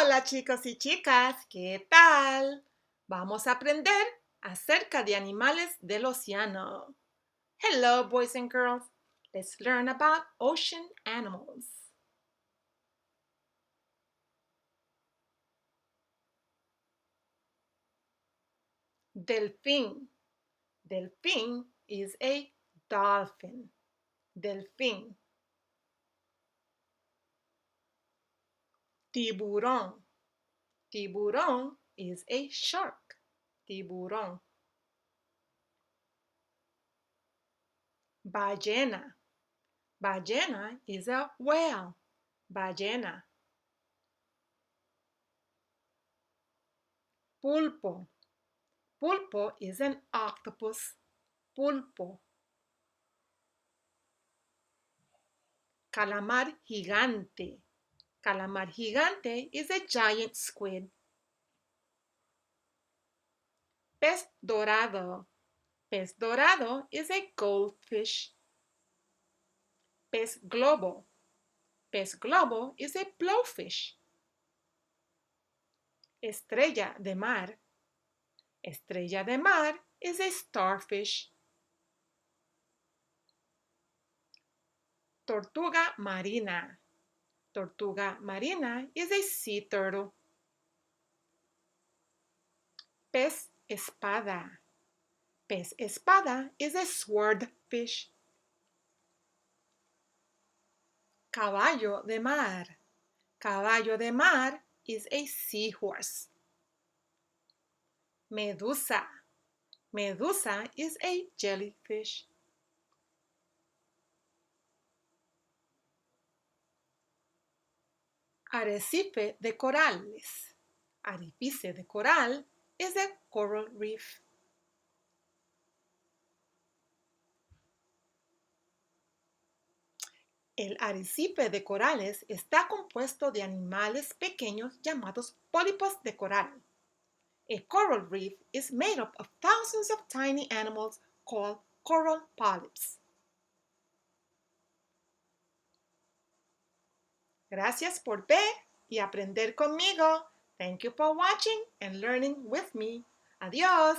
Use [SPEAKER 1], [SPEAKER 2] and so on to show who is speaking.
[SPEAKER 1] Hola chicos y chicas, ¿qué tal? Vamos a aprender acerca de animales del océano. Hello boys and girls, let's learn about ocean animals. Delfín. Delfín is a dolphin. Delfín. Tiburón. Tiburón is a shark. Tiburón. Ballena. Ballena is a whale. Ballena. Pulpo. Pulpo is an octopus. Pulpo. Calamar gigante. Calamar gigante is a giant squid. Pez dorado. Pez dorado is a goldfish. Pez globo. Pez globo is a blowfish. Estrella de mar. Estrella de mar is a starfish. Tortuga marina. Tortuga marina is a sea turtle. Pez espada. Pez espada is a swordfish. Caballo de mar. Caballo de mar is a seahorse. Medusa. Medusa is a jellyfish. Arrecife de corales. Arrecife de coral is a coral reef. El arrecife de corales está compuesto de animales pequeños llamados pólipos de coral. A coral reef is made up of thousands of tiny animals called coral polyps. Gracias por ver y aprender conmigo. Thank you for watching and learning with me. Adiós.